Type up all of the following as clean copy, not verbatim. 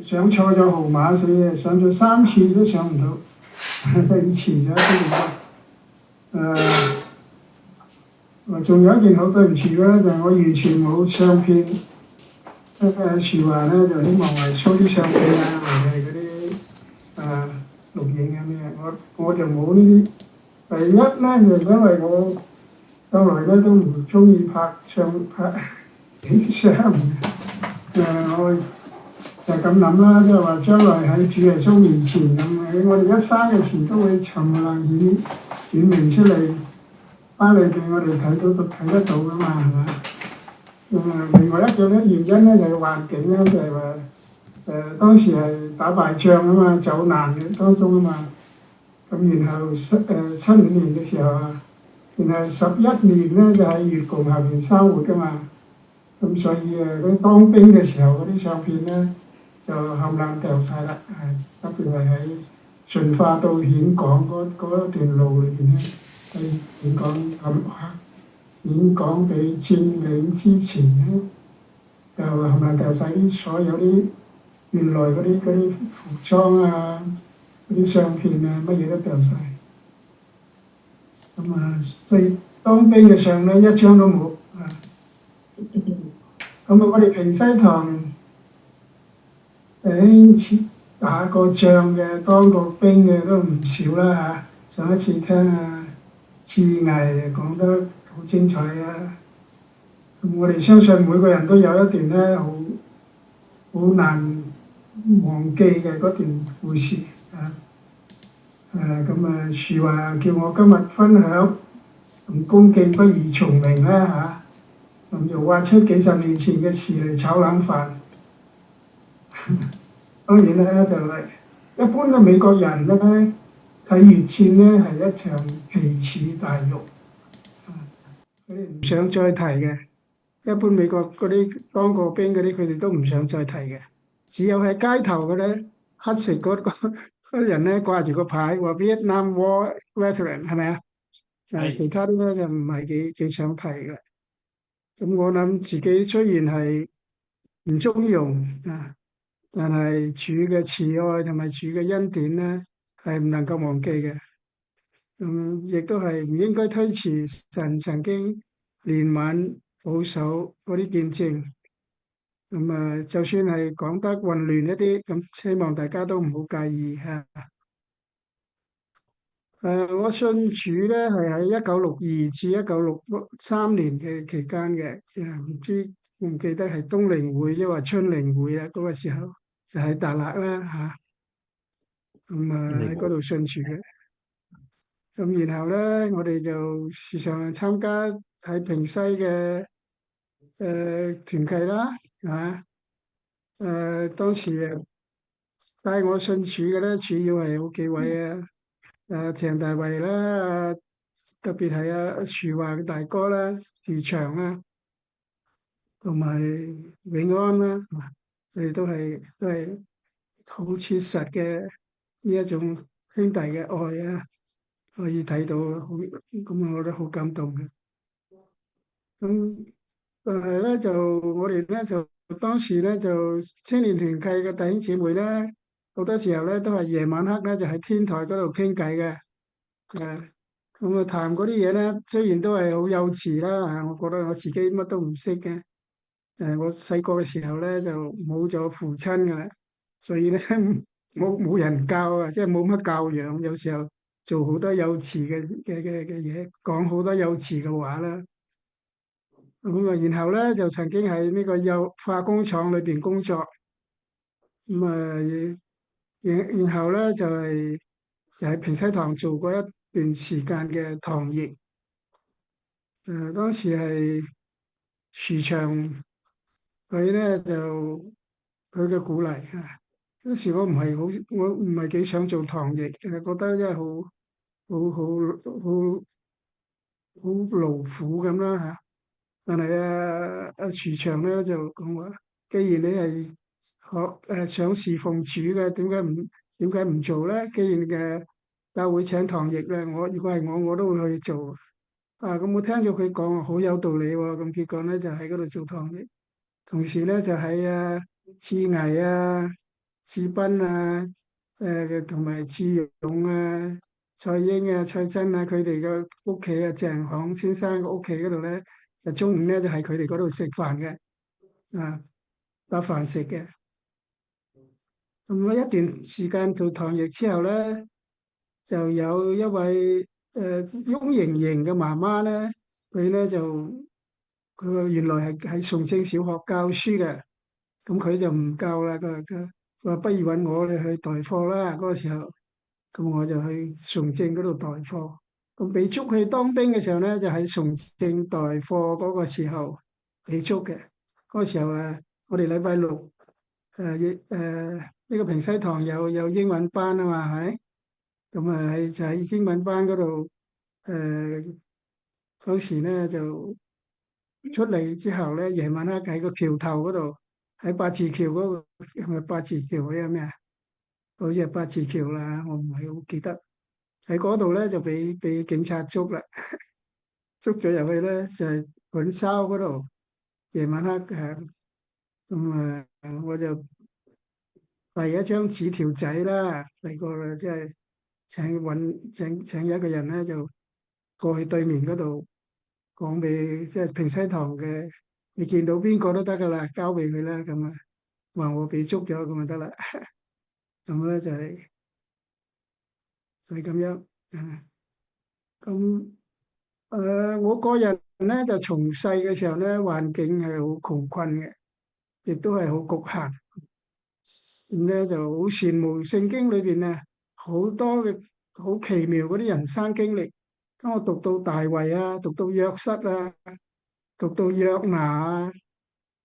上錯咗號碼，所以上咗3次都上唔到，所以遲咗啲咁仲有一件好對唔住嘅咧，就係、我完全冇相片。樹話咧就希望係 show 啲相片啊，或者係嗰啲錄影啊咩，我就冇呢啲。第一咧就因為我後來咧都唔中意拍影相。我就係咁諗啦，即係話將來喺主耶穌面前咁嘅，我哋一生嘅事都會尋能顯明出嚟，翻嚟俾我哋睇得到噶嘛，係嘛？另外一個咧原因咧就係環境咧，就係話當時係打敗仗啊嘛，走難嘅當中啊嘛。咁然後75年嘅時候啊，然後11年咧就喺越共下邊生活噶嘛。咁所以嗰啲當兵嘅時候嗰啲相片咧，就冚唪唥掉晒啦。特別係喺順化到峴港嗰段路裏邊咧，喺峴港峴港被佔領之前咧，就冚唪唥掉晒啲所有啲原來嗰啲服裝啊、嗰啲相片啊，乜嘢都掉晒。所以當兵嘅相咧一張都冇啊。我哋平西堂弟兄打過仗嘅、當過兵嘅都唔少啦嚇。上一次聽志毅講得好精彩啊！咁我哋相信每個人都有一段咧好難忘記嘅嗰段故事啊。樹話叫我今日分享，恭敬不如從命啦嚇。咁就挖出幾十年前嘅事嚟炒冷飯。當然咧，就係一般嘅美國人咧睇越戰咧係一場奇恥大辱，佢哋唔想再提嘅。一般美國嗰啲當過兵嗰啲，佢哋都唔想再提嘅。只有喺街頭嘅咧，黑色嗰人咧掛住個牌話 Vietnam War Veteran 係咪啊？其他啲咧就唔係幾想提嘅。咁我諗自己雖然係唔中用啊，但係主嘅慈愛同埋主嘅恩典咧，係唔能夠忘記嘅。亦都係唔應該推遲神曾經憐憫保守嗰啲見證。就算係講得混亂一啲，咁希望大家都唔好介意嚇。我信主咧係喺1962至1963年嘅期間嘅。我唔記得係冬令會抑或春令會啦。嗰個時候就喺大勒啦嚇。喺嗰度信主嘅。然後咧，我哋就時常參加喺平西嘅團契啦，嚇。當時帶我信主嘅咧，主要係好幾位啊。鄭大衛啦，特別係樹華嘅大哥啦、余祥啦，同埋永安啦，佢哋都係好切實嘅呢一種兄弟嘅愛啊，可以睇到好咁，我覺得好感動嘅。咁但係咧就我哋咧就當時咧就青年團契嘅弟兄姊妹咧，好多時候咧都係夜晚黑咧就喺天台嗰度傾偈嘅。談嗰啲嘢咧，雖然都係好幼稚啦，我覺得我自己乜都唔識嘅。我細個嘅時候咧就冇咗父親㗎啦，所以咧冇人教啊，即係冇乜教養，有時候做好多幼稚嘅嘢，講好多幼稚嘅話啦。然後咧就曾經喺呢個化工廠裏邊工作。咁然後咧就喺平西堂做過一段時間嘅堂譯。當時係樹祥佢咧就佢嘅鼓勵啊。嗰時我唔係幾想做堂譯，覺得真係好好勞苦咁啦嚇。但係樹祥咧就講話，既然你係想侍奉主嘅，點解唔做咧？既然嘅教會請堂譯咧，如果係我都會去做。咁我聽咗佢講好有道理喎。咁結果咧就喺嗰度做堂譯，同時咧就喺智毅啊。志斌啊，同埋志勇啊、蔡英啊、蔡真啊，佢哋個屋企啊，鄭行先生個屋企嗰度咧，就中午咧就喺佢哋嗰度食飯嘅，啊搭飯食嘅。咁啊一段時間做堂役之後咧，就有一位翁瑩瑩嘅媽媽咧，佢咧就佢話原來係喺崇正小學教書嘅，咁佢就唔教啦，佢話不如揾我哋去代課啦。嗰個時候，咁我就去崇正嗰度代課。咁被捉去當兵嘅時候咧，就喺崇正代課嗰個時候被捉嘅。嗰個時候啊，我哋禮拜六呢個平西堂有英文班啊嘛，係咪？咁啊就喺英文班嗰度誒嗰時咧就出嚟之後咧，夜晚黑喺個橋頭嗰度，喺八字橋嗰個係咪八字橋嗰啲咩啊？好似係八字橋啦，我唔係好記得。喺嗰度咧就俾警察捉啦，捉咗入去咧就係滾燒嗰度。夜晚黑咁我就遞一張紙條仔啦，嚟過啦，即係請一個人咧就過去對面嗰度講俾即係平西堂嘅，你見到邊個都得噶啦，交俾佢啦咁啊，話我被捉咗咁就得啦。咁咧就係咁樣啊。咁我個人咧就從細嘅時候咧，環境係好窮困嘅，亦都係好局限。咁咧就好羨慕聖經裏邊啊，好多嘅好奇妙嗰啲人生經歷。當我讀到大衛啊，讀到約瑟啊，讀到約拿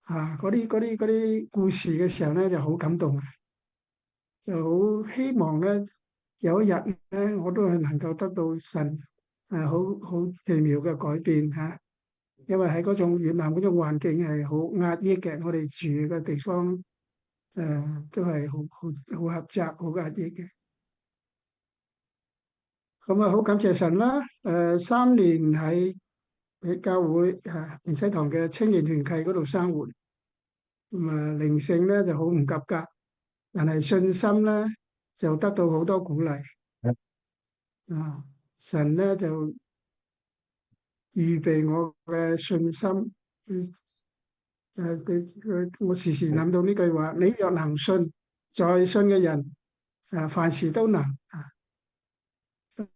嗰啲故事嘅時候咧，就好感動啊！就好希望咧有一日咧，我都係能夠得到神好奇妙嘅改變嚇。因為喺嗰種越南嗰種環境係好壓抑嘅，我哋住嘅地方都係好狹窄、好壓抑嘅。咁啊，好感謝神啦！3年喺教會平西堂嘅青年團契嗰度生活，咁靈性咧就好唔及格，但係信心咧就得到好多鼓勵啊！神咧就預備我嘅信心。我時時諗到呢句話：你若能信，在信嘅人凡事都能啊！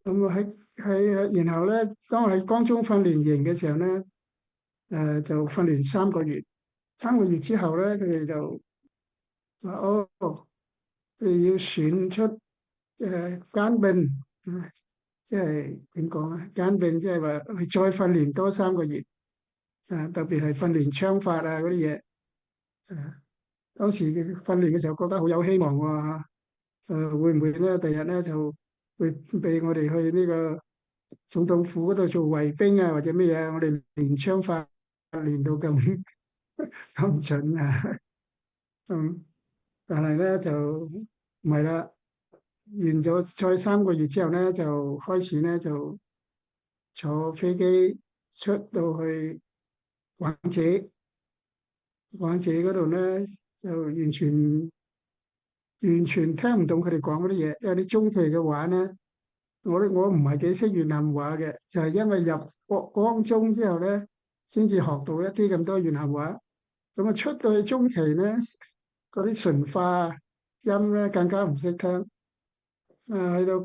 咁我然後咧，當我喺光中訓練營嘅時候咧，就訓練3個月。3個月之後咧，佢哋就話：哦，佢哋要選出監兵，即係點講啊？監兵即係話佢再訓練多3個月，特別係訓練槍法啊嗰啲嘢。當時嘅訓練嘅時候覺得好有希望喎。會唔會咧？第日咧就會俾我哋去呢個總統府嗰度做衛兵啊，或者咩嘢？我哋練槍法練到咁準啊！嗯，但係咧就唔係啦。完咗賽3個月之後咧，就開始咧就坐飛機出到去廣州。廣州嗰度咧就完全聽唔懂佢哋講嗰啲嘢，因為啲中期嘅話咧，我唔係幾識越南話嘅，就係因為入光中之後咧，先至學到一啲咁多越南話。咁啊出到去中期咧，嗰啲純化音咧更加唔識聽。去到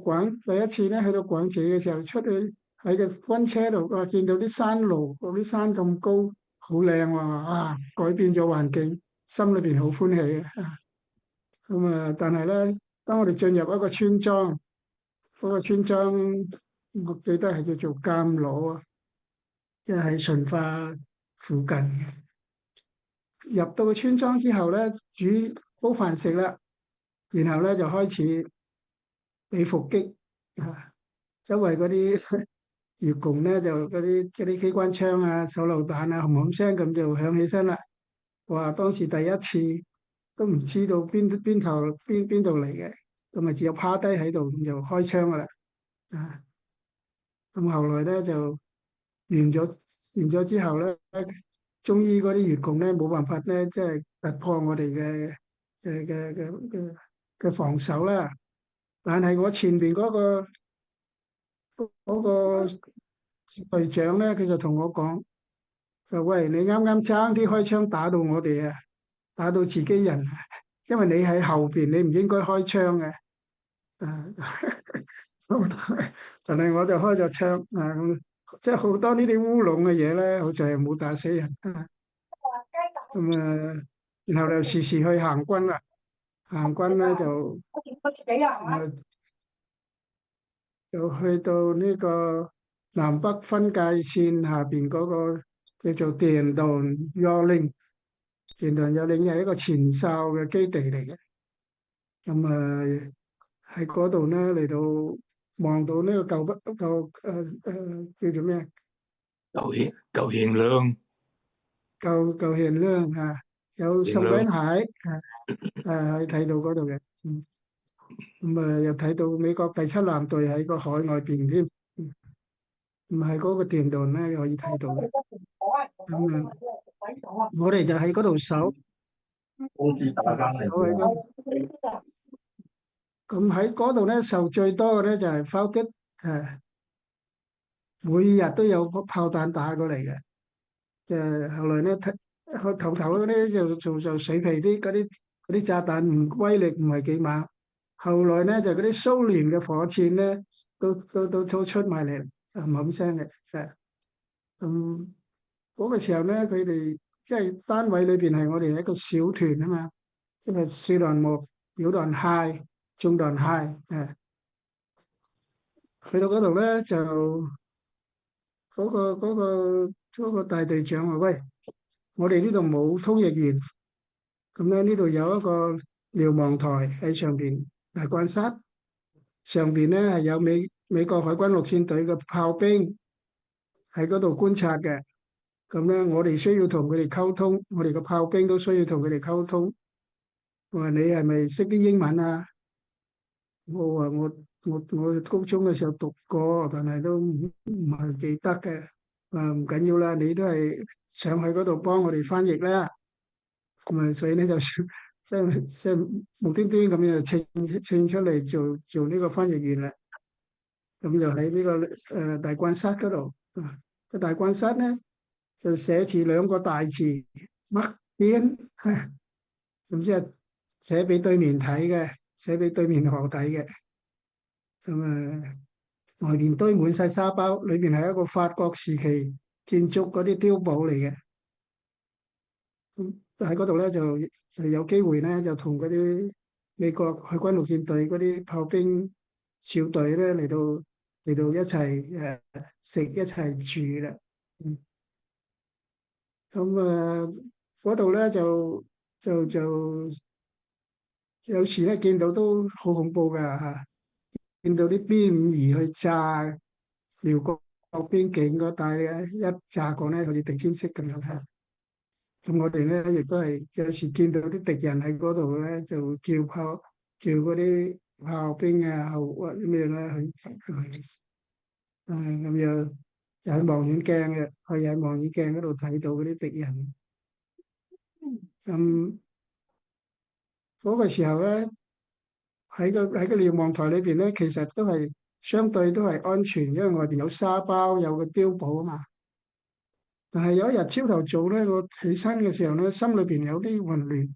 第一次咧去到廣州嘅時候，出去喺個軍車度，哇！見到啲山路，嗰啲山咁高，好靚喎，改變咗環境，心裏邊好歡喜啊！咁但係咧，當我哋進入一個村莊，嗰個村莊我記得係叫做監攞啊，即係喺順化附近嘅。入到個村莊之後咧，煮煲飯食啦，然後咧就開始被伏擊啊！周圍嗰啲越共咧就嗰啲機關槍啊、手榴彈啊，轟轟聲咁就響起身啦。哇！當時第一次都唔知道邊度嚟嘅，咁咪只有趴低喺度咁就開槍噶啦。啊！咁後來咧就完咗之後咧，終於嗰啲越共咧冇辦法咧，即係突破我哋嘅。嘅防守啦。但係我前邊嗰個隊長咧，佢就同我講，就喂，你啱啱爭啲開槍打到我哋啊，打到自己人啊，因為你喺後邊，你唔應該開槍嘅。啊，但係我就開咗槍啊，咁即係好多呢啲烏龍嘅嘢咧，好似係冇打死人啊。咁啊，然後就時時去行軍啦，行軍咧啊就去到呢個南北分界線下邊嗰個叫做電動幽靈，電動幽靈係一個前哨嘅基地嚟嘅。咁啊喺嗰度咧嚟到望到呢個舊北舊叫做咩舊獻亮舊縣咧啊，有獻亮宋炳凱睇到嗰度嘅。咁啊又睇到美國第七艦隊喺個海外邊添。唔係嗰個電動咧可以睇到嘅。咁啊，我哋就喺嗰度守。守喺嗰度。咁喺嗰度咧受最多嘅咧就係炮擊。誒，每日都有炮彈打過嚟嘅。後來咧頭嗰啲就水皮啲嗰啲炸彈唔威力唔係幾猛。後來咧就嗰啲蘇聯嘅火箭咧都出埋嚟，冚聲嘅。咁嗰個時候咧，佢哋即係單位裏邊係我哋一個小團啊嘛，即係四đoàn một、tiểu đoàn hai、中đoàn hai。去到嗰度咧就嗰個大隊長話：喂，我哋呢度冇通譯員，咁咧呢度有一個瞭望台喺上邊大關殺，上邊咧係有美國海軍陸戰隊嘅炮兵喺嗰度觀察嘅。咁咧，我哋需要同佢哋溝通，我哋個炮兵都需要同佢哋溝通。我話你係咪識啲英文啊？我話我高中嘅時候讀過，但係都唔係記得嘅。唔緊要啦，你都係上去嗰度幫我哋翻譯啦。咁啊，所以咧就即係無端端咁樣就稱出嚟做呢個翻譯員啦。咁就喺呢個大關室嗰度。個大關室咧就寫住兩個大字乜邊，咁即係寫俾對面睇嘅，寫俾對面河睇嘅。咁外邊堆滿晒沙包，裏邊係一個法國時期建築嗰啲碉堡嚟嘅。咁喺嗰度咧就有機會咧就同嗰啲美國海軍陸戰隊嗰啲炮兵小隊咧嚟到一齊食一齊住啦。嗯咁嗰度咧就有時咧見到都好恐怖噶嚇。見到啲 B52去炸寮國邊境嗰帶咧，一炸過咧好似地毯式咁樣嚇。咁我哋咧亦都係有時見到啲敵人喺嗰度咧，就叫嗰啲炮兵啊後或咩咧去咁又喺望遠鏡嘅，可以喺望遠鏡嗰度睇到嗰啲敵人。咁嗰個時候咧，喺個瞭望台裏邊咧，其實都係相對都係安全，因為外邊有沙包，有個碉堡啊嘛。但係有一日朝頭早咧，我起身嘅時候咧，心裏邊有啲混亂。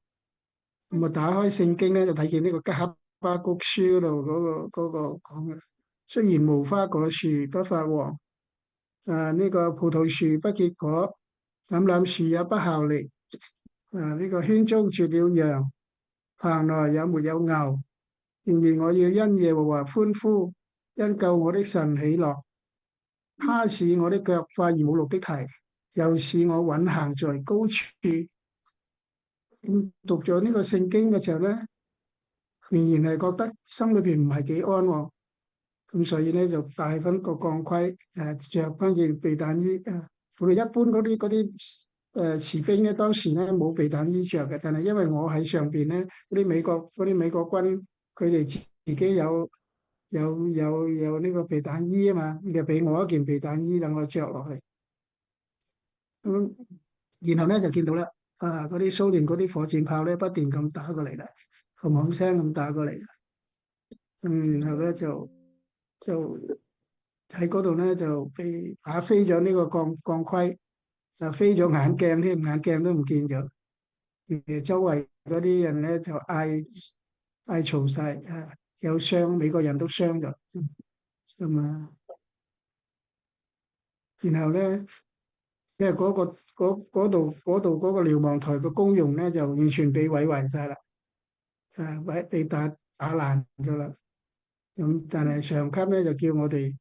咁啊，打開聖經咧，就睇見呢個哈巴谷書嗰度嗰個講嘅，雖然無花果樹不發黃，呢個葡萄樹不結果，橄欖樹也不效力，呢個圈中絕了羊，棚內也沒有牛。然而我要因耶和華歡呼，因救我的神喜樂。他使我的腳快如母鹿的蹄，又使我穩行在高處。讀咗呢個聖經嘅時候咧，仍然係覺得心裏邊唔係幾安喎。咁所以咧就帶翻個鋼盔，着翻件避彈衣。我哋一般嗰啲士兵咧，當時咧冇避彈衣着嘅，但係因為我喺上邊咧，嗰啲美國軍佢哋自己有呢個避彈衣啊嘛，就俾我一件避彈衣等我着落去。咁然後咧就見到啦，嗰啲蘇聯嗰啲火箭炮咧不斷咁打過嚟啦。轟轟聲咁打過嚟，然後咧就喺嗰度咧就被打飛咗呢個鋼盔，就飛咗眼鏡添，眼鏡都唔見咗。周圍嗰啲人咧就嗌嘈晒，有傷，美國人都傷咗，咁啊，然後咧，因為嗰度嗰個瞭望台嘅功用咧就完全被毀壞晒啦，被打爛咗啦。咁但係上級咧就叫我哋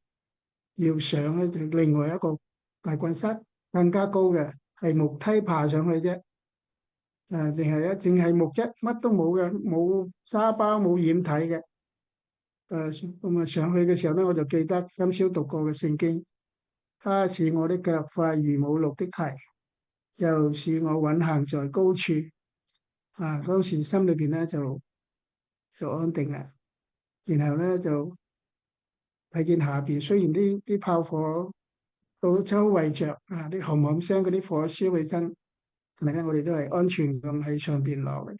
要上咧另外一個大軍室更加高嘅，係木梯爬上去啫。淨係木質，乜都冇嘅，冇沙包，冇掩體嘅。咁啊上去嘅時候咧，我就記得今朝讀過嘅聖經，他使我的腳快如母鹿的蹄，又使我穩行在高處。當時心裏邊咧就安定啦。然後咧就睇見下邊，雖然啲炮火到周圍着，啲轟轟聲嗰啲火燒起身，但係咧我哋都係安全咁喺上邊落嚟。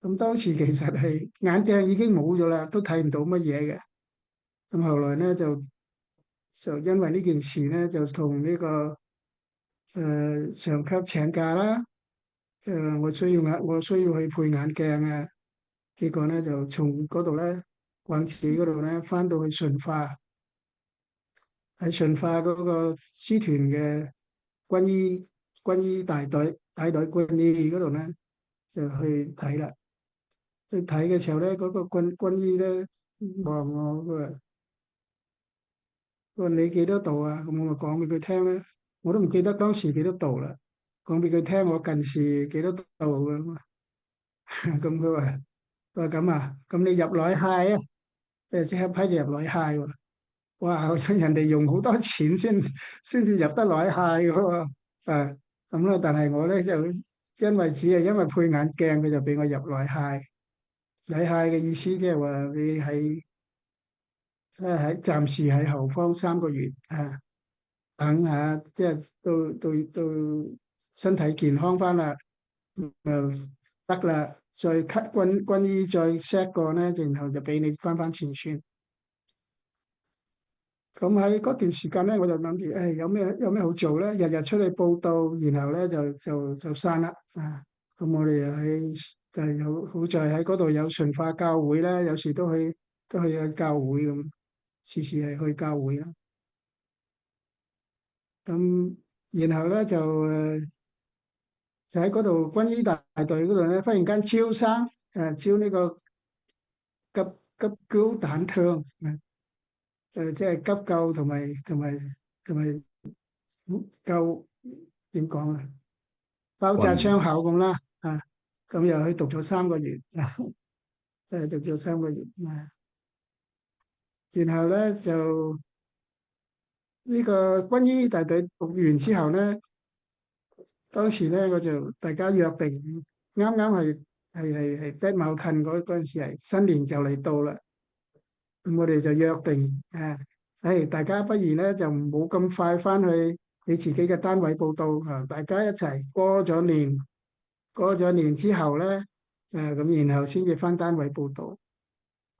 咁當時其實係眼鏡已經冇咗啦，都睇唔到乜嘢嘅。咁後來咧就因為呢件事咧，就同呢個上級請假啦。我需要去配眼鏡啊。結果咧就從嗰度咧廣慈嗰度咧翻到去順化，喺順化嗰個師團嘅軍醫大隊軍醫嗰度咧就去睇啦。去睇嘅時候咧，嗰個軍醫咧望我，佢話你幾多度啊？咁我咪講俾佢聽咧，我都唔記得當時幾多度啦。講俾佢聽，我近視幾多度咁。咁佢話咁啊，咁你入內械啊？即刻批你入內械喎。哇！人哋用好多錢先至入得內械嘅喎。咁啦，但係我咧就只係因為配眼鏡，佢就俾我入內械。內械嘅意思即係話你暫時喺後方3個月等下，即係到身體健康翻啦，得啦，再 cut 軍醫再 set 過咧，然後就俾你翻前線。咁喺嗰段時間咧，我就諗住，有咩好做咧？日日出去報到，然後咧就散啦。咁我哋又有好在喺嗰度有順化教會啦，有時都去教會咁，時時係去教會啦。咁然後咧就喺嗰度軍醫大隊嗰度咧，忽然間招生，招呢個急急救彈thương，即係急救同埋救點講啊？爆炸傷口咁啦，咁又去讀咗3個月，讀咗3個月，然後咧就呢個軍醫大隊讀完之後咧，當時咧我就大家約定，啱啱係爹茅近嗰陣時係新年就嚟到啦。咁我哋就約定大家不如咧就唔好咁快翻去你自己嘅單位報到大家一齊過咗年之後咧，咁然後先至翻單位報到。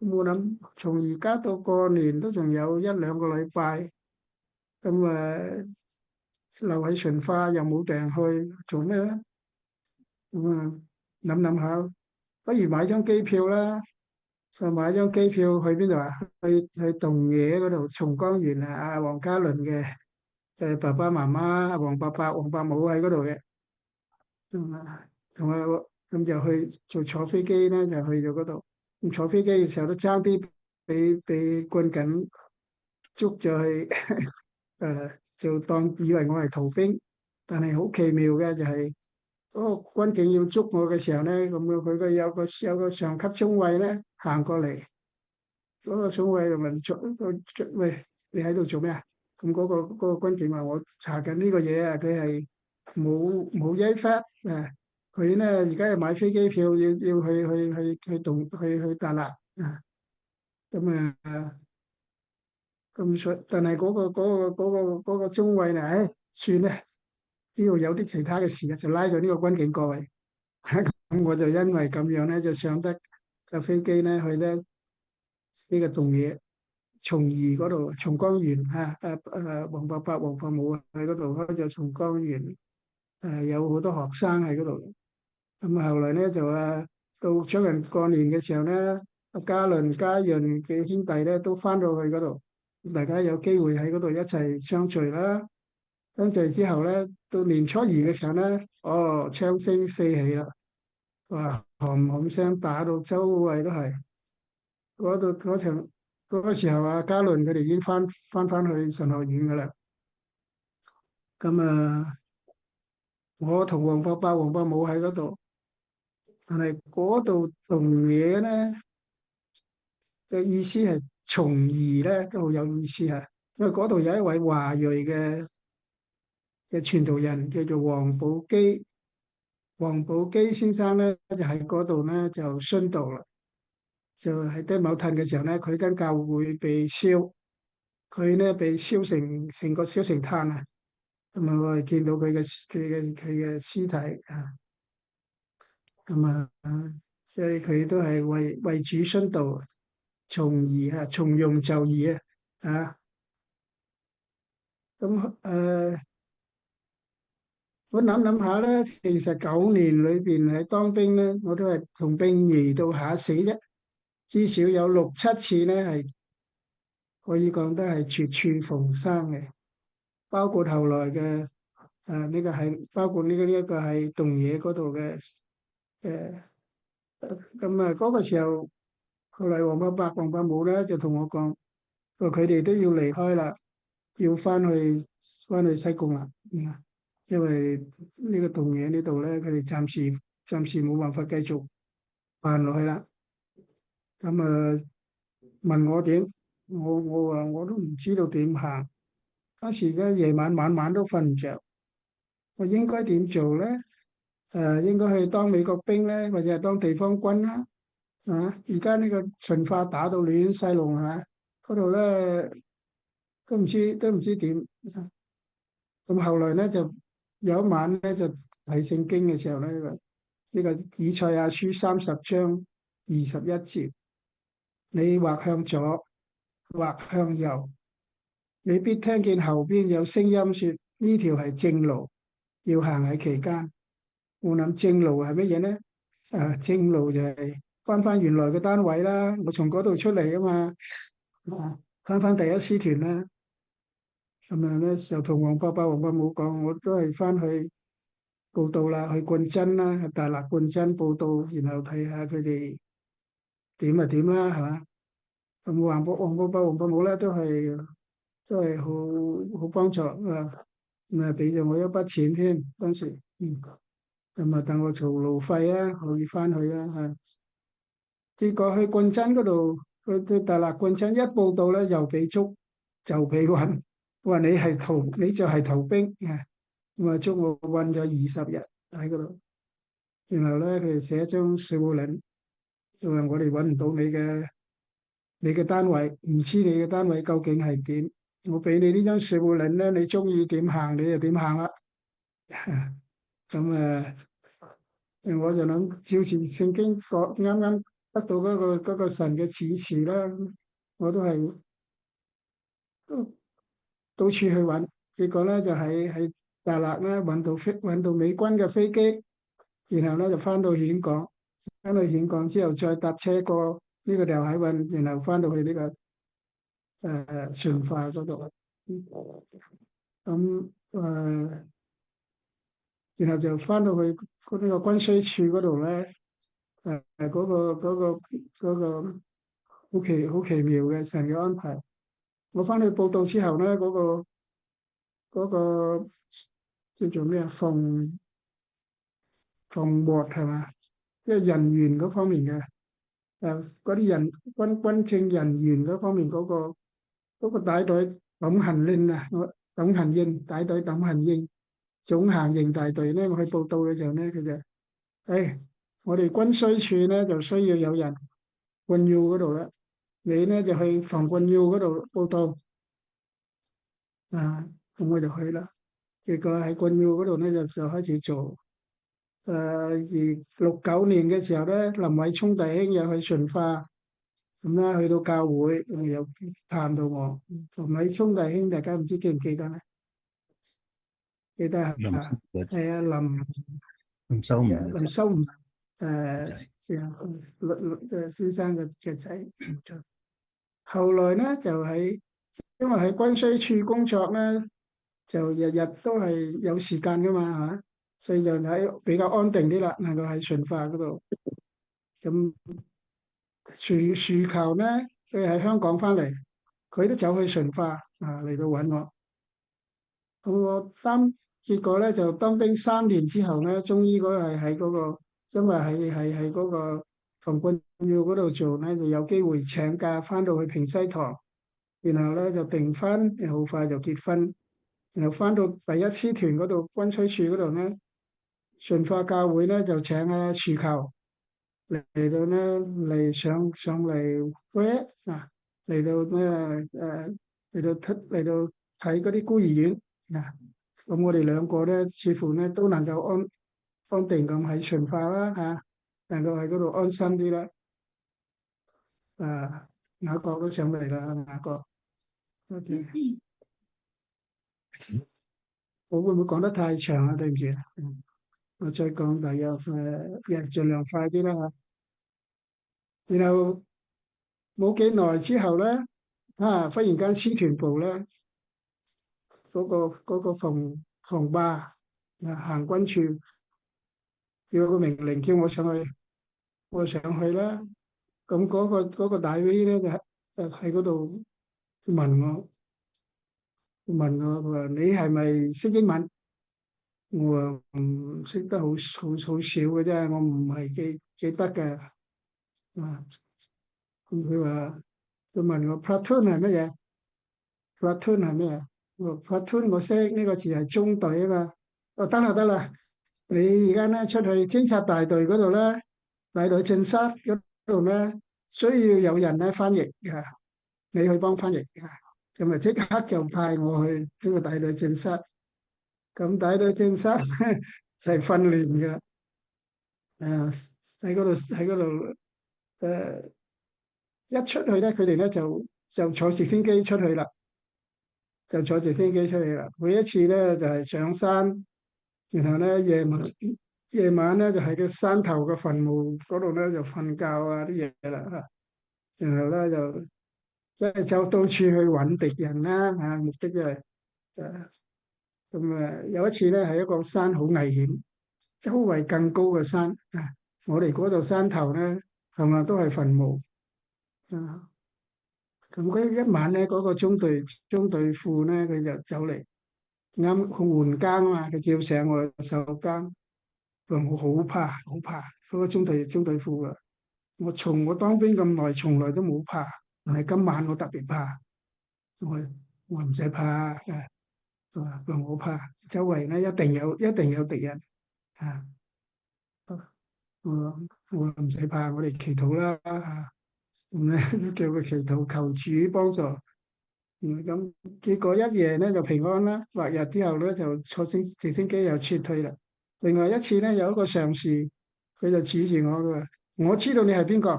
咁我諗從而家到過年都仲有1-2個禮拜，咁留喺順化又冇埞去做咩咧？咁諗諗下，不如買張機票啦。就買張機票去邊度啊？去洞爺嗰度松江園啊！黃家麟嘅爸爸媽媽、黃伯伯、黃伯母喺嗰度嘅，同埋咁就坐飛機咧，就去咗嗰度。咁坐飛機嘅時候都爭啲俾軍警捉咗去，就以為我係逃兵，但係好奇妙嘅就係、嗰個軍警要捉我嘅時候咧，咁有個上級中尉咧行過嚟。嗰個中尉就問喂，你喺度做咩啊？咁嗰個軍警話：我查緊呢個嘢啊，佢係冇依法佢咧而家要買飛機票，要去達賴咁但係嗰個中尉咧，算啦，呢度有啲其他嘅事啊，就拉咗呢個軍警過嚟。咁我就因為咁樣咧，就上得架飛機咧去咧呢個洞爺松怡嗰度松江園嚇，黃伯伯黃伯母喺嗰度開咗松江園，有好多學生喺嗰度。咁後來咧就到將近過年嘅時候咧，阿嘉倫、嘉潤嘅兄弟咧都翻到去嗰度，大家有機會喺嗰度一齊相聚啦。相聚之後咧，到年初二嘅時候咧，哦，槍聲四起啦，哇，冚冚聲打到周圍都係。嗰度嗰場嗰個時候啊，嘉倫佢哋已經翻去神學院噶啦。咁我同黃伯伯、黃伯母喺嗰度，但係嗰度同嘢咧嘅意思係從兒咧都好有意思啊，因為嗰度有一位華裔嘅傳道人叫做黃寶基，黃寶基先生咧就喺嗰度咧就殉道啦，就喺丁卯褪嘅時候咧，佢間教會被燒，佢咧被燒成個燒成炭啊！咁啊，我哋見到佢嘅屍體啊，咁所以佢都係為主殉道，從義啊，從容就義啊，咁我諗諗下咧，其實9年裏邊喺當兵咧，我都係同兵役到下死啫，至少有6、7次咧係可以講得係絕處逢生嘅，包括後來嘅呢個係包括呢一個係洞爺嗰度嘅誒。咁嗰個時候，後嚟黃伯伯、黃伯母咧就同我講，話佢哋都要離開啦，要翻去西貢啦。因為呢個洞爺呢度咧，佢哋暫時冇辦法繼續辦落去啦。咁問我點，我話我都唔知道點行。當時咧夜晚晚晚都瞓唔着，我應該點做咧？應該去當美國兵咧，或者係當地方軍啦。而家呢個馴化打到亂晒龍係嘛？嗰度咧都唔知點。咁後來咧就有一晚咧就睇聖經嘅時候咧，呢個以賽亞書30章21節，你或向左，或向右，你必聽見後邊有聲音說呢條係正路，要行喺其間。我諗正路係乜嘢咧？正路就係翻原來嘅單位啦，我從嗰度出嚟啊嘛，翻第一師團啦，咁樣咧就同黃伯伯、黃伯母講，我都係翻去報到啦，去棍真啦，去大立棍真報到，然後睇下佢哋點就點啦，係嘛？咁黃伯伯、黃伯母咧都係好幫助啊，咁俾咗我一筆錢添，當時，咁等我儲路費啊，可以翻去啦嚇。結果去棍真嗰度，去大立棍真一報到咧，又俾捉，就俾韞。話你就係逃兵啊！咁捉我韞咗20日喺嗰度。然後咧，佢哋寫張說務令，就話我哋揾唔到你嘅單位，唔知你嘅單位究竟係點。我俾你呢張說務令咧，你中意點行你就點行啦。咁我就諗照住聖經講，啱啱得到嗰個神嘅指示啦，我都係到處去揾，結果咧就喺大陸咧揾到美軍嘅飛機，然後咧就翻到峴港，翻到峴港之後再搭車過呢個條海運，然後翻到去呢個順化嗰度，咁然後就翻到去呢個軍需處嗰度咧，嗰個好奇妙嘅神嘅安排。我翻去報道之後咧，嗰個叫做咩啊？防獲係嘛？即係人員嗰方面嘅，嗰啲軍政人員嗰方面嗰個大隊董行令啊，董行應大隊董行應總行營大隊咧，我去報道嘅時候咧，佢就我哋軍需處咧就需要有人quân要嗰度啦，你咧就去防quân要嗰度報道啊，咁我就去啦。結果喺quân要嗰度咧就開始做。而69年嘅時候咧，林偉聰弟兄又去順化，咁啦，去到教會又探到我。林偉聰弟兄，大家唔知記唔記得咧？記得啊，林修嘅係啊，林修吳嘅仔，林修吳仔先生嘅仔。後來咧就因為喺軍需處工作咧，就日日都係有時間噶嘛，係嘛，所以就喺比較安定啲啦，能夠喺順化嗰度。咁樹球咧，佢喺香港翻嚟，佢都走去順化嚟到揾我。咁結果咧就當兵3年之後咧，終於嗰係喺嗰個，因為喺嗰個銅棍廟嗰度做咧，就有機會請假翻到去平西堂，然後咧就訂婚，好快就結婚，然後翻到第一師團嗰度軍需處嗰度咧，順化教會咧就請阿樹球嚟到咧上嚟會嚟到嚟到睇嗰啲孤兒院嗱。咁我哋兩個咧，似乎咧都能夠安定咁喺順化啦能夠喺嗰度安心啲啦。雅各都上嚟啦，雅各。OK，我會唔會講得太長啊？對唔住，我再講大約盡量快啲啦然後冇幾耐之後咧，忽然間師團部咧嗰個phòng霸行軍處叫個命令叫我上去，我上去啦。咁嗰個大 V 咧就喺嗰度問我，佢話你係咪識英文？我話唔識得好少嘅啫，我唔係記得嘅。咁佢問我 platoon 係乜嘢？platoon 係咩啊？我話 platoon 我識呢個字係中隊啊嘛。得啦得啦，你而家咧出去偵察大隊嗰度咧，大隊正室嗰度咧，需要有人咧翻譯嘅，你去幫翻譯嘅。咁啊即刻就派我去呢個大隊正室。咁大隊正室係訓練嘅，喺嗰度一出去咧，佢哋咧就坐直升機出去啦，每一次咧就係上山，然後咧夜晚咧就喺個山頭嘅墳墓嗰度咧就瞓覺啲嘢啦然後咧就即係就到處去揾敵人啦目的就係有一次咧係一個山好危險，周圍更高嘅山我哋嗰度山頭咧係咪都係墳墓啊。咁嗰一晚咧，嗰個中隊副咧，佢就走嚟，啱換更啊嘛，佢叫醒我守更，佢話我好怕，好怕嗰個中隊副啊！我當兵咁耐，從來都冇怕，但係今晚我特別怕。我唔使怕佢話我怕，周圍咧一定有敵人啊！我話唔使怕，我哋祈禱啦咁咧叫佢祈禱求主幫助。咁結果一夜咧就平安啦，或日之後咧就坐直升機又撤退啦。另外一次咧有一個上司，佢就指住我，佢話：我知道你係邊個，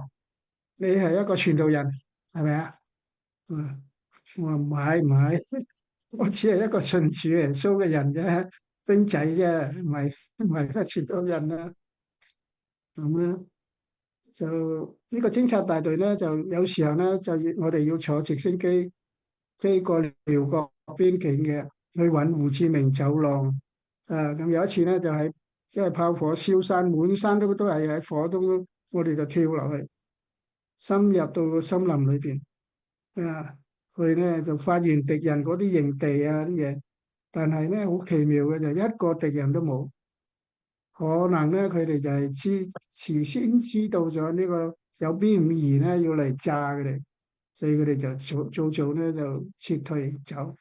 你係一個傳道人，係咪啊？我話唔係，我只係一個信主耶穌嘅人啫，兵仔啫，唔係咩傳道人啊。咁咧就呢個偵察大隊咧，就有時候咧我哋要坐直升機飛過寮國邊境嘅，去揾胡志明走廊。咁有一次咧就係即係炮火燒山，滿山都係喺火中，我哋就跳落去，深入到個森林裏邊。啊，去咧就發現敵人嗰啲營地啲嘢，但係咧好奇妙嘅就一個敵人都冇。可能咧佢哋就係事先知道咗呢個有 B-52咧要嚟炸佢哋，所以佢哋就早咧就撤退走。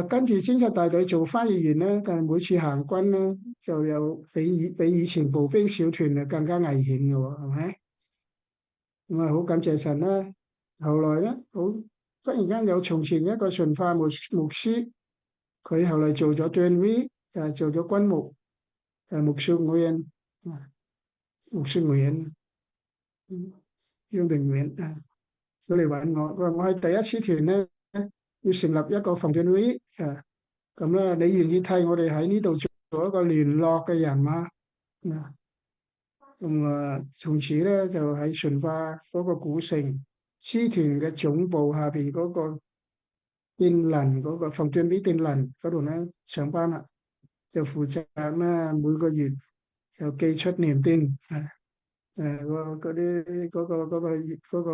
跟住偵察大隊做翻譯員咧，但係每次行軍咧就有比以前步兵小團啊更加危險嘅喎，係咪？好感謝神啦。後來咧忽然間有從前一個順化牧師，佢後來做咗將 V，做咗軍牧， Mục sư Nguyễn, mục sư Nguyễn, Dương Đình Nguyễn,佢嚟揾我係第一次團咧要成立一個phòng傳會咁咧，你願意替我哋喺呢度做一個聯絡嘅人嗎？咁從此咧就喺順化嗰個古城師團嘅總部下邊嗰個電能嗰個phòng傳會電能嗰度咧上班啦，就負責咧每個月就寄出年經嗰個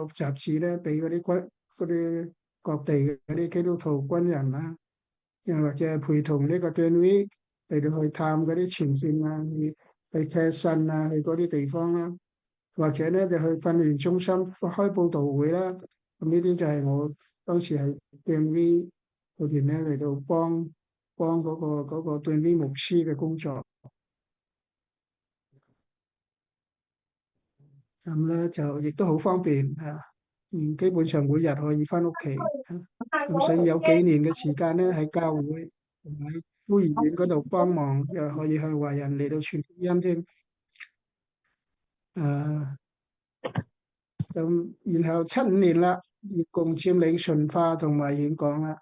雜誌咧，俾嗰啲各地嘅嗰啲基督徒軍人啦，又或者係陪同呢個團會嚟到去探嗰啲前線啊，去踢信啊，去嗰啲地方啦，或者咧就去訓練中心開佈道會啦。咁呢啲就係我當時係團會裏邊咧嚟到幫嗰個團會牧師嘅工作。咁咧就亦都好方便基本上每日可以翻屋企咁所以有幾年嘅時間咧喺教會同埋喺孤兒院嗰度幫忙，又可以向華人嚟到傳福音添。誒咁然後75年啦，越共佔領順化同埋演講啦。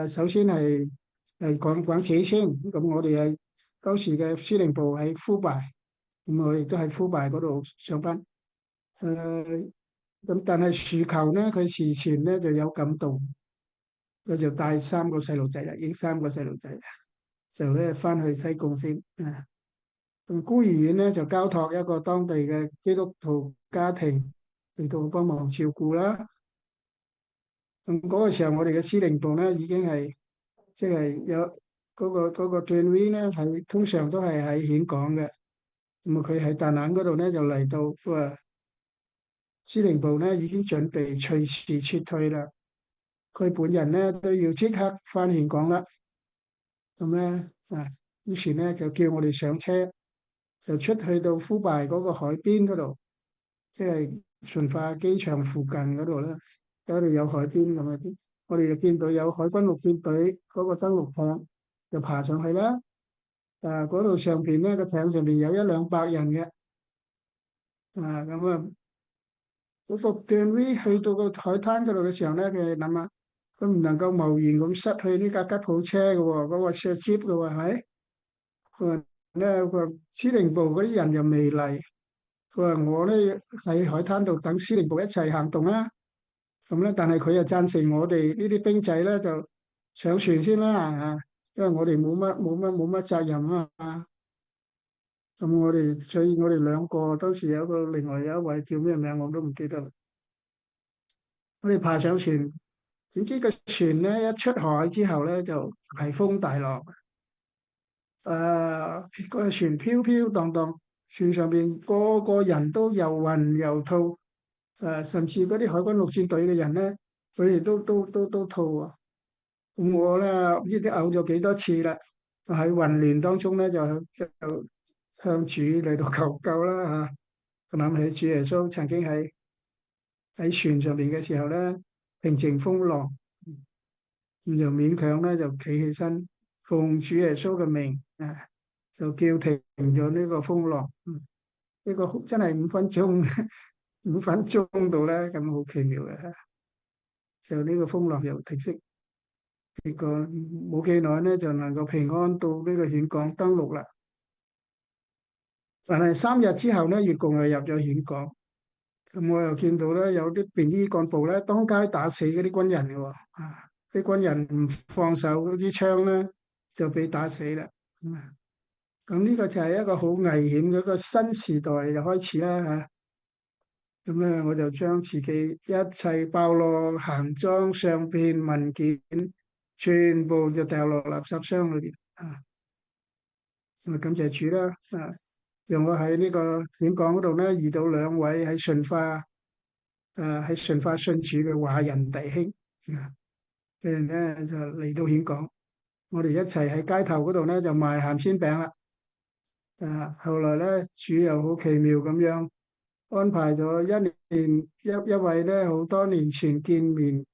首先係講自己先，咁我哋係當時嘅司令部喺呼拜，咁我亦都喺呼拜嗰度上班。咁但係樹球咧，佢事前咧就有感動，佢就帶3個細路仔啦，影3個細路仔，就咧翻去西貢先咁孤兒院咧就交託一個當地嘅基督徒家庭嚟到幫忙照顧啦。咁嗰個時候，我哋嘅司令部咧已經係即係有嗰個團會咧，係通常都係喺峴港嘅。咁佢喺大欖嗰度咧就嚟到司令部咧已經準備隨時撤退啦。佢本人咧都要即刻翻峴港啦。咁咧於是咧就叫我哋上車，就出去到呼拜嗰個海邊嗰度，即係順化機場附近嗰度啦。嗰度有海邊咁嘅，我哋就見到有海軍陸戰隊嗰個登陸艇，就爬上去啦。嗰度上邊咧個艇上邊有100-200人嘅。咁嗰個團會去到個海灘嗰度嘅時候咧，佢諗下，佢唔能夠貿然咁失去呢架吉普車嘅喎，嗰個 ship 嘅喎，係咪？佢話咧，佢話司令部嗰啲人又未嚟，佢話我咧喺海灘度等司令部一齊行動啦。咁咧，但係佢又贊成我哋呢啲兵仔咧就上船先啦因為我哋冇乜責任嘛。咁所以我哋兩個當時另外有一位叫咩名我都唔記得啦。我哋爬上船，點知個船咧一出海之後咧就大風大浪，個船飄飄蕩蕩，船上邊個個人都又暈又吐，甚至嗰啲海軍陸戰隊嘅人咧，佢哋都吐啊！咁我咧唔知啲嘔咗幾多次啦，喺混亂當中咧就向主嚟到求救啦嚇。我諗起主耶穌曾經喺船上邊嘅時候咧，平靜風浪，咁就勉強咧就企起身，奉主耶穌嘅名就叫停咗呢個風浪。呢個真係5分鐘，5分鐘到咧，咁好奇妙嘅。就呢個風浪又停息，結果冇幾耐咧就能夠平安到呢個峴港登陸啦。但係3日之後咧，越共又入咗峴港，咁我又見到咧有啲便衣幹部咧當街打死嗰啲軍人嘅喎，啲軍人唔放手嗰支槍咧就俾打死啦。咁呢個就係一個好危險嘅一個新時代就開始啦嚇。咁咧我就將自己一切包落行裝、相片、文件，全部就掉落垃圾箱裏邊咁感謝主啦讓我喺呢個演講嗰度咧遇到2位喺順化信主嘅華人弟兄佢哋咧就嚟到演講，我哋一齊喺街頭嗰度咧就賣鹹煎餅啦。後來咧主又好奇妙咁樣安排咗一位咧好多年前見面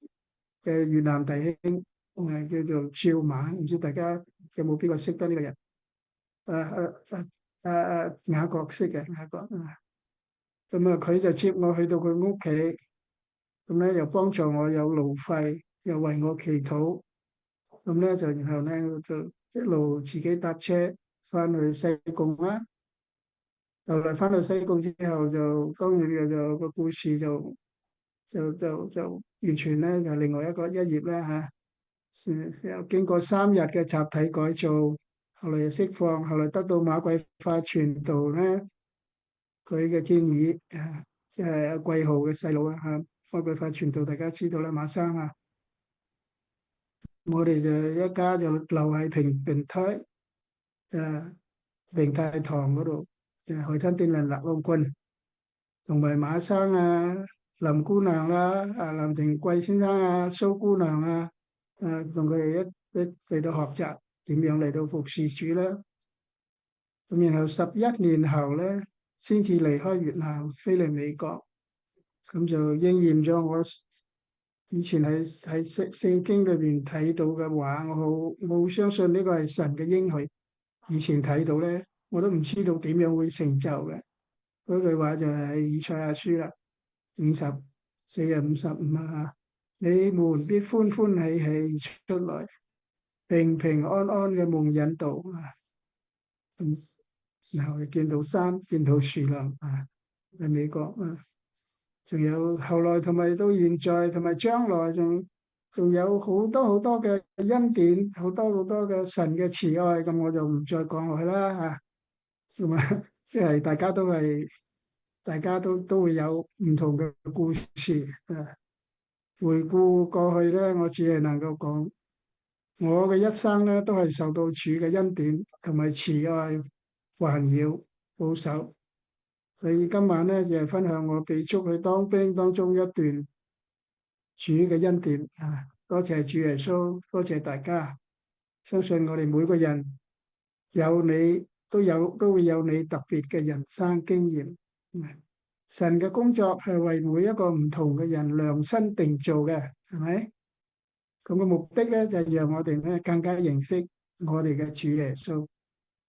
嘅越南弟兄，叫做趙馬，唔知大家有冇邊個識得呢個人？雅各識嘅雅各啊，咁啊佢就接我去到佢屋企，咁咧又幫助我有路費，又為我祈禱，咁咧就然後咧我就一路自己搭車翻去西貢啦。後來翻到西貢之後就當然就個故事就完全咧就另外一個一頁啦嚇。又經過3日嘅集體改造，後來又釋放，後來得到馬桂花傳道咧佢嘅建議啊，即係阿貴豪嘅細佬啊嚇，馬桂花傳道大家知道啦，馬生啊，我哋就一家就留喺平胎平泰堂嗰度，海灘甸林立澳郡，同埋馬生啊、林姑娘啦、林庭貴先生啊、蘇姑娘啊，同佢哋一嚟到學習點樣嚟到服侍主啦。咁然後11年後咧，先至離開越南飛嚟美國，咁就應驗咗我以前喺聖經裏邊睇到嘅話，我好相信呢個係神嘅應許。以前睇到咧，我都唔知道點樣會成就嘅。嗰句話就係以賽亞書啦，54:55啊，你們必歡歡喜喜出來，平平安安嘅蒙引導啊。然後見到山，見到樹林啊，喺美國啊，仲有後來同埋到現在同埋將來仲有好多好多嘅恩典，好多好多嘅神嘅慈愛，咁我就唔再講落去啦嚇。咁啊，即係大家都會有唔同嘅故事啊。回顧過去咧，我只係能夠講，我嘅一生咧都係受到主嘅恩典同埋慈愛環繞保守。所以今晚咧就係分享我被捉去當兵當中一段主嘅恩典啊！多謝主耶穌，多謝大家。相信我哋每個人都會有你特別嘅人生經驗。神嘅工作係為每一個唔同嘅人量身定做嘅，係咪？咁個目的咧就係讓我哋咧更加認識我哋嘅主耶穌。